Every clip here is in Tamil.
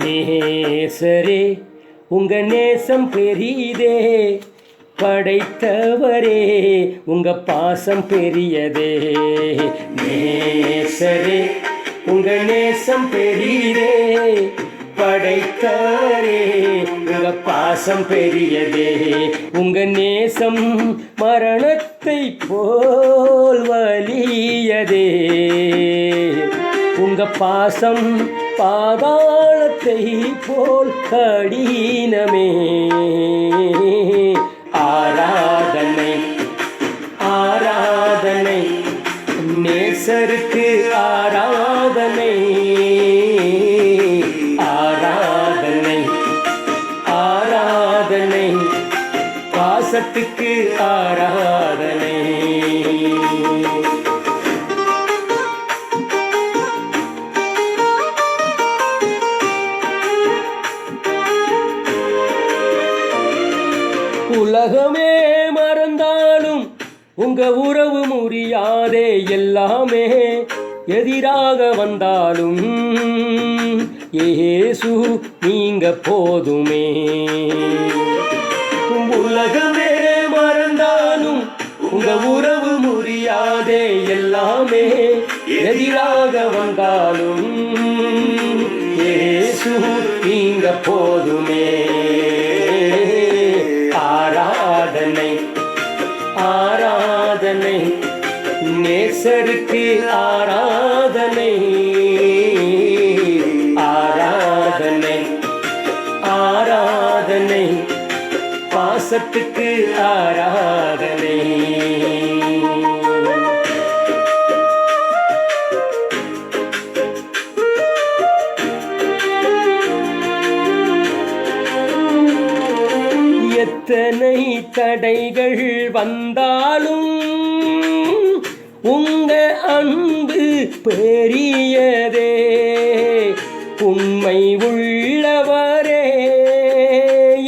நேசரே உங்க நேசம் பெரிதே, படைத்தவரே உங்க பாசம் பெரியதே. நேசரே உங்க நேசம் பெரிதே, படைத்தவரே உங்க பாசம் பெரியதே. உங்க நேசம் மரணத்தை போல் வலியதே, உங்க பாசம் பாதாளத்தை போல் கடினமே. ஆராதனை ஆராதனை நேசருக்கு ஆராதனை. ஆராதனை ஆராதனை பாசத்துக்கு ஆராதனை. உலகமே மறந்தாலும் உங்க உறவு முறியாதே, எல்லாமே எதிராக வந்தாலும் இயேசு நீங்க போதுமே. உலகமே மறந்தாலும் உங்க உறவு முறியாதே, எல்லாமே எதிராக வந்தாலும் இயேசு நீங்க போதுமே. ஆராதனை ஆராதனை நேசருக்கு ஆராதனை. ஆராதனை ஆராதனை பாசத்துக்கு ஆராதனை. எத்தனை தடைகள் வந்தாலும் உங்க அன்பு பெரியதே, உண்மை உள்ளவரே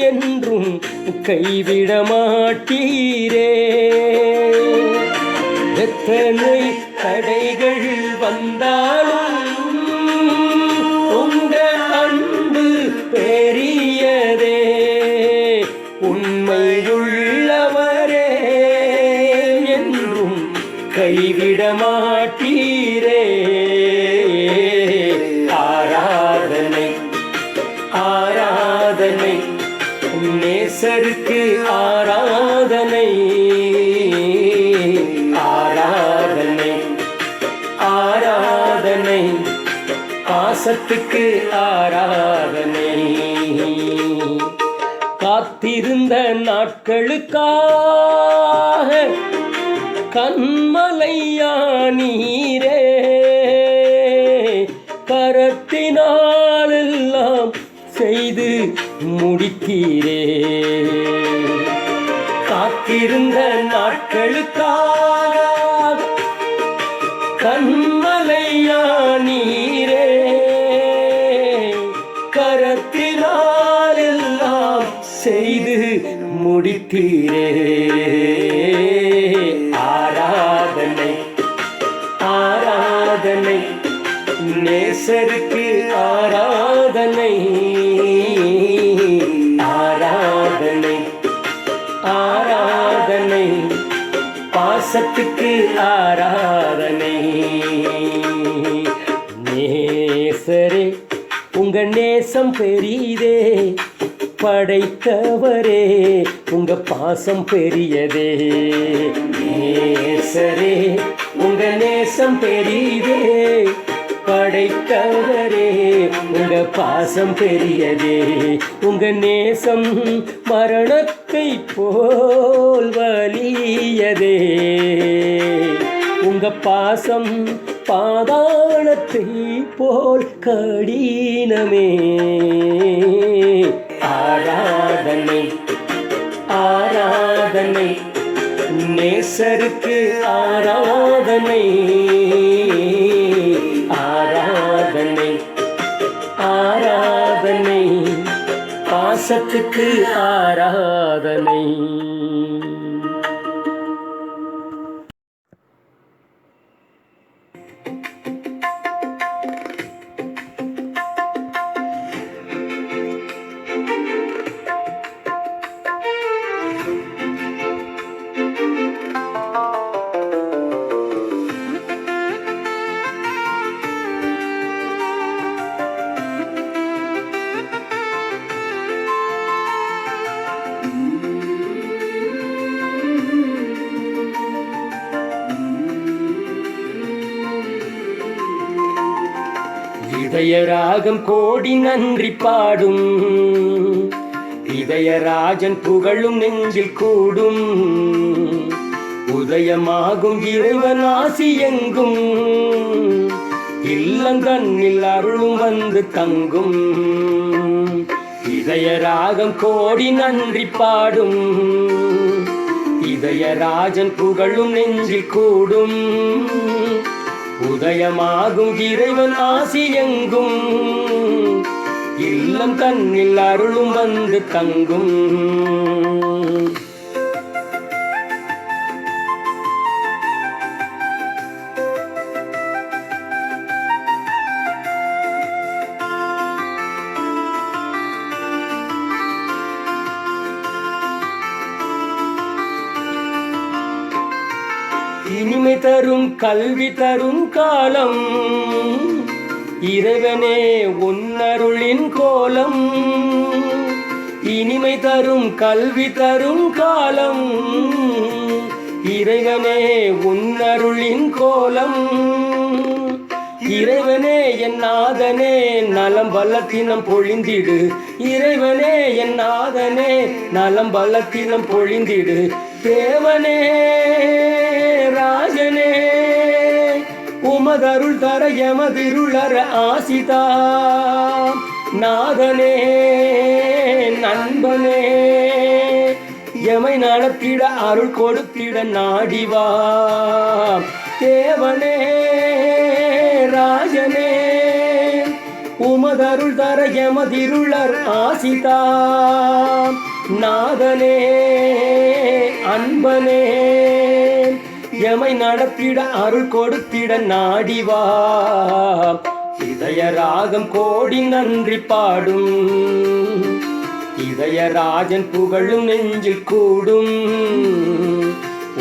என்றும் கைவிட மாட்டீரே. எத்தனை தடைகள் வந்தாலும் உங்க அன்பு பெரியதே, உண்மை உள்ளவரே என்றும் கைவிட மாட்டீரே. ஆராதனை ஆராதனை நேசருக்கு ஆராதனை. ஆராதனை ஆராதனை பாசத்துக்கு ஆராதனை. காத்திருந்த நாட்களுக்காக கண்மலையா நீரே, கரத்தினாலெல்லாம் செய்து முடித்தீரே. காத்திருந்த நாட்களுக்காக கண்மலையா நீரே, கரத்தினாலெல்லாம் செய்து முடித்தீரே. ஆராதனை ஆராதனை நேசருக்கு ஆராதனை. ஆராதனை ஆராதனை பாசத்துக்கு ஆராதனை. நேசரே உங்க நேசம் பெரிதே, படைத்தவரே உங்க பாசம் பெரியதே. நேசரே உங்க நேசம் பெரிதே, படைத்தவரே உங்க பாசம் பெரியதே. உங்க நேசம் மரணத்தை போல் வலியதே, உங்க பாசம் பாதாளத்தை போல் கடினமே. ஆராதனை ஆராதனை நேசருக்கு ஆராதனை. ஆராதனை ஆராதனை பாசத்துக்கு ஆராதனை. இதயராகம் கோடி நன்றி பாடும், இதயராஜன் புகழும் நெஞ்சில் கூடும். உதயமாகும் இறைவன் ஆசி எங்கும், இல்லந்தன்னில் அருளும் வந்து தங்கும். இதயராகம் கோடி நன்றி பாடும், இதயராஜன் புகழும் நெஞ்சில் கூடும். உதயமாகும் இறைவன் ஆசி எங்கும், இல்லம் தன்னில் அருளும் வந்து தங்கும். இனிமை தரும் கல்வி தரும் காலம், இறைவனே உன்னருளின் கோலம். இனிமை தரும் கல்வி தரும் காலம், இறைவனே உன்னருளின் கோலம். இறைவனே என் நாதனே நலம் பலத்தினம் பொழிந்திடு, இறைவனே என் நாதனே நலம் பலத்தினம் பொழிந்திடு. தேவனே ராஜனே உமதருள் தர எமதிருளர ஆசிதா. நாதனே நண்பனே எமை நடத்திட அருள் கொடுத்திட நாடிவா. தேவனே ராஜனே உமதருள் தர எமதிருளர் ஆசிதா. நாதனே அன்பனே எமை நடத்திட அருள் கொடுத்திட நாடிவா. இதயராகம் கோடி நன்றி பாடும், இதயராஜன் புகழும் நெஞ்சில் கூடும்.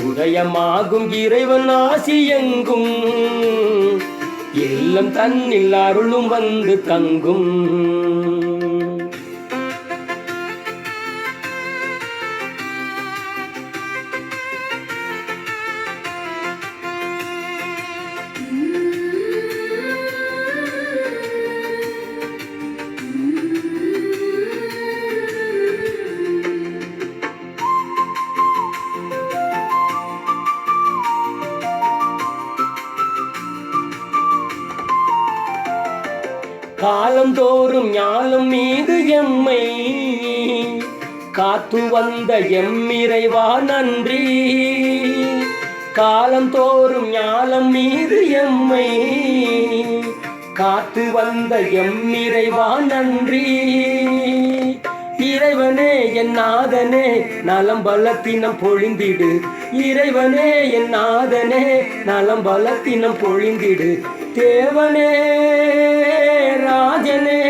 உதயமாகும் இறைவன் ஆசி எங்கும், இல்லம் தன்னில் அருளும் வந்து தங்கும். காலந்தோறும் ஞானம் மீது எம்மை காத்து வந்த எம்மிறைவா நன்றி. காலந்தோறும் ஞானம் மீது எம்மை காத்து வந்த எம்மிறைவா நன்றி. இறைவனே என் நாதனே நலம் பலத்தினம் பொழிந்திடு, இறைவனே என் நாதனே நலம் பலத்தினம் பொழிந்திடு. தேவனே ராஜனே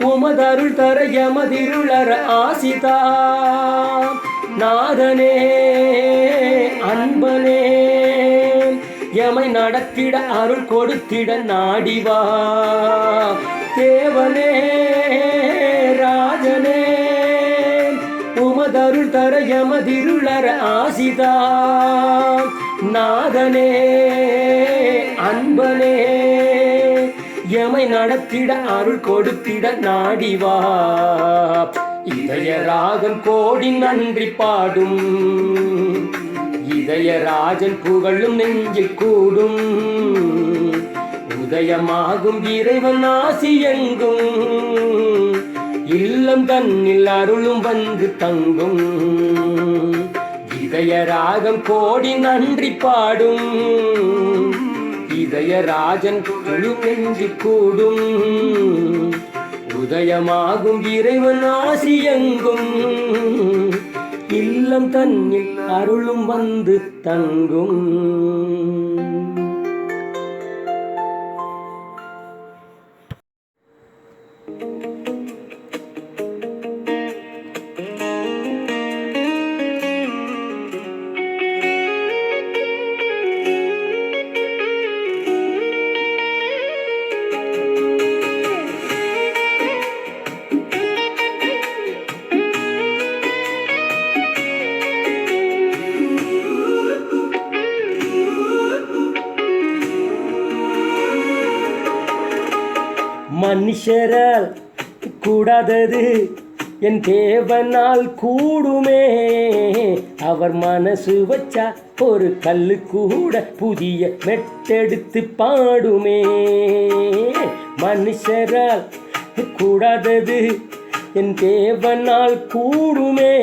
உமதருள் தர எமதிருளர ஆசிதா. நாதனே அன்பனே எமை நடத்திட அருள் கொடுத்திட நாடிவா. தேவனே ராஜனே உமதருள் தர எமதிருளர ஆசிதா. நாதனே அன்பனே எமை நடத்திட அருள் கொடுத்திட நாடிவா. இதயராகம் கோடி நன்றி பாடும், இதயராஜன் புகழும் நெஞ்சில் கூடும். உதயமாகும் இறைவன் ஆசி எங்கும், இல்லம் தன்னில் அருளும் வந்து தங்கும். இதயராகம் கோடி நன்றி பாடும், இதயராஜன் புகழும் நெஞ்சில் கூடும். உதயமாகும் இறைவன் ஆசி எங்கும், இல்லம் தன்னில் அருளும் வந்து தங்கும். மனுஷரால் கூடாதது என் தேவனால் கூடுமே. அவர் மனசு வச்சா ஒரு கல்லு கூட புதிய மெட்டெடுத்து பாடுமே. மனுஷரால் கூடாதது என் தேவனால் கூடுமே.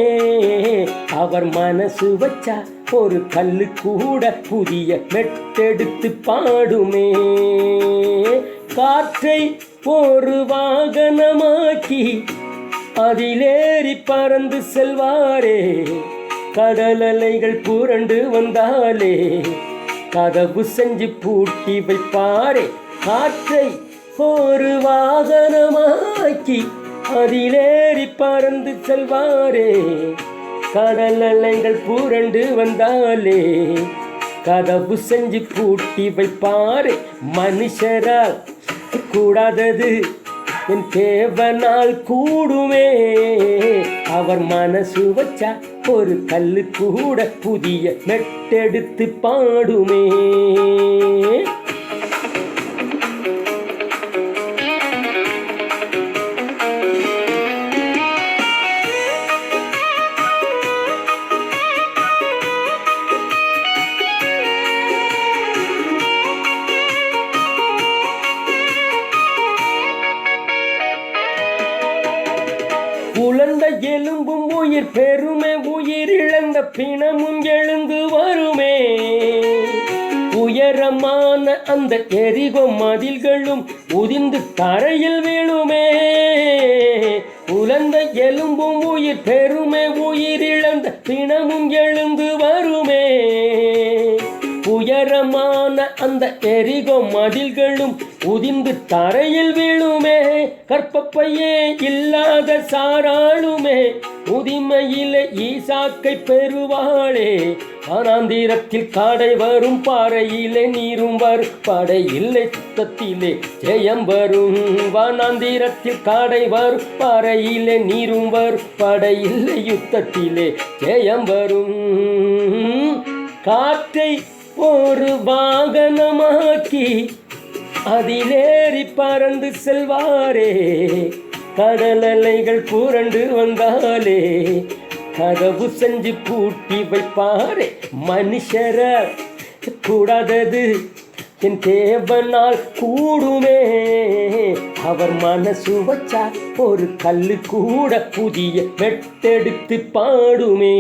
அவர் மனசு வச்சா ஒரு கல்லு கூட புதிய மெட்டெடுத்து பாடுமே. காற்றை ஒரு வாகனமாக்கி அதிலேறி பறந்து செல்வாரே. கடல் அலைகள் புரண்டு வந்தாலே கதவு செஞ்சு பூட்டி வைப்பாரே. காற்றை ஒரு வாகனமாக்கி அதிலேறி பறந்து செல்வாரே. கடல் அலைகள் புரண்டு வந்தாலே கதவு செஞ்சு பூட்டி வைப்பாரே. மனுஷரால் கூடாதது என் தேவனால் கூடுமே. அவர் மனசு வச்சா ஒரு கல்லு கூட புதிய மெட்டெடுத்து பாடுமே. உலர்ந்த எலும்பும் உயிர் பெருமை, உயிர் இழந்த பிணமும் எழுந்து வருமே. உயரமான அந்த எரிகோ மதில்களும் உதிர்ந்து தரையில் விழுமே. உலர்ந்த எலும்பும் உயிர் பெருமை, உயிர் இழந்த பிணமும் எழுந்து வருமே. உயரமான அந்த எரிகோ மதில்களும் உதிர்ந்து தரையில் விழுமே. கற்பப்பையே இல்லாத சாராளுமே முதுமையிலே ஈசாக்கை பெறுவாளே. வனாந்திரத்தில் காடை வரும், பாறையிலே நீரும் வரும், படையில்லை சுத்தத்திலே ஜெயம் வரும். வனாந்திரத்தில் காடை வரும், பாறையிலே நீரும் வரும், படையில்லை யுத்தத்திலே ஜெயம் வரும். காற்றை ஒரு வாகனமாக்கி அதிலேறி பறந்து செல்வாரே. கடல் அலைகள் புரண்டு வந்தாலே கதவு செஞ்சு பூட்டி வைப்பாரே. மனுஷர கூடாதது என் தேவனால் கூடுமே. அவர் மனசு வச்சா ஒரு கல்லு கூட புதிய மெட்டெடுத்து பாடுமே.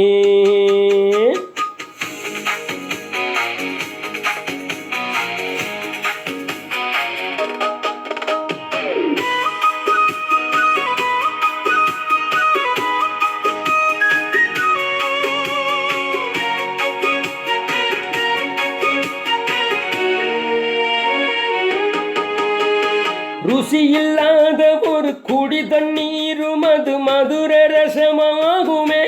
ருசியில்லாத ஒரு குடி தண்ணீரும் அது மதுர ரசமாகுமே.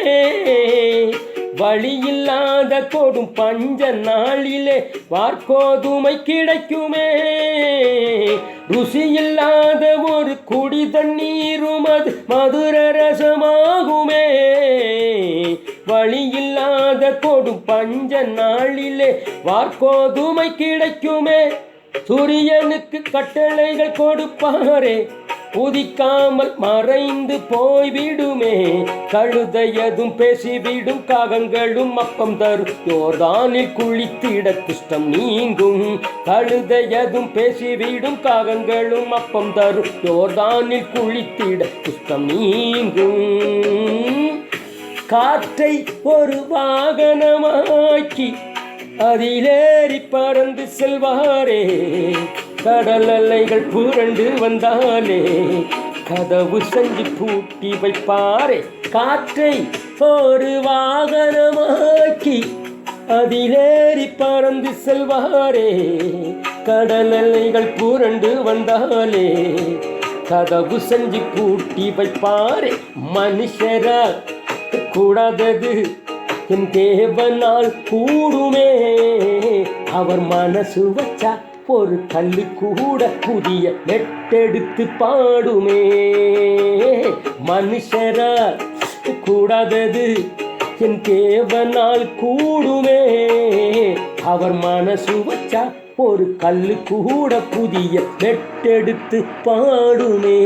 வழியில்லாத கொடும் பஞ்ச நாளிலே வார்கோதுமை கிடைக்குமே. ருசியில்லாத ஒரு குடி தண்ணீரும் அது மதுர ரசமாகுமே. வழியில்லாத கொடும் பஞ்ச நாளிலே வார்கோதுமை கிடைக்குமே. சூரியனுக்கு கட்டளைகள் கொடுப்பாரே, உதிக்காமல் மறைந்து போய்விடுமே. கழுதையதும் பேசிவிடும், காகங்களும் அப்பம் தரும், யோர்தானில் குளித்திட குஷ்டம் நீங்கும். கழுதையதும் பேசிவிடும், காகங்களும் அப்பம் தரும், யோர்தானில் குளித்திட குஷ்டம் நீங்கும். காற்றை ஒரு வாகனமாக்கி அதிலேறி பறந்து செல்வாரே. கடல் அலைகள் புரண்டு வந்தாலே கதவு செஞ்சு பூட்டி வைப்பாரே. காற்றை ஒரு வாகனமாக்கி அதிலேறி பறந்து செல்வாரே. கடல் அலைகள் புரண்டு வந்தாலே கதவு செஞ்சு பூட்டி வைப்பாரே. மனுஷரா கூடாதது என் தேவனால் கூடுமே. அவர் மனசு வச்சா ஒரு கல்லு கூட புதிய மெட்டெடுத்து பாடுமே. மனுஷரால் கூடாதது என் தேவனால் கூடுமே. அவர் மனசு வச்சா ஒரு கல்லு கூட புதிய மெட்டெடுத்து பாடுமே.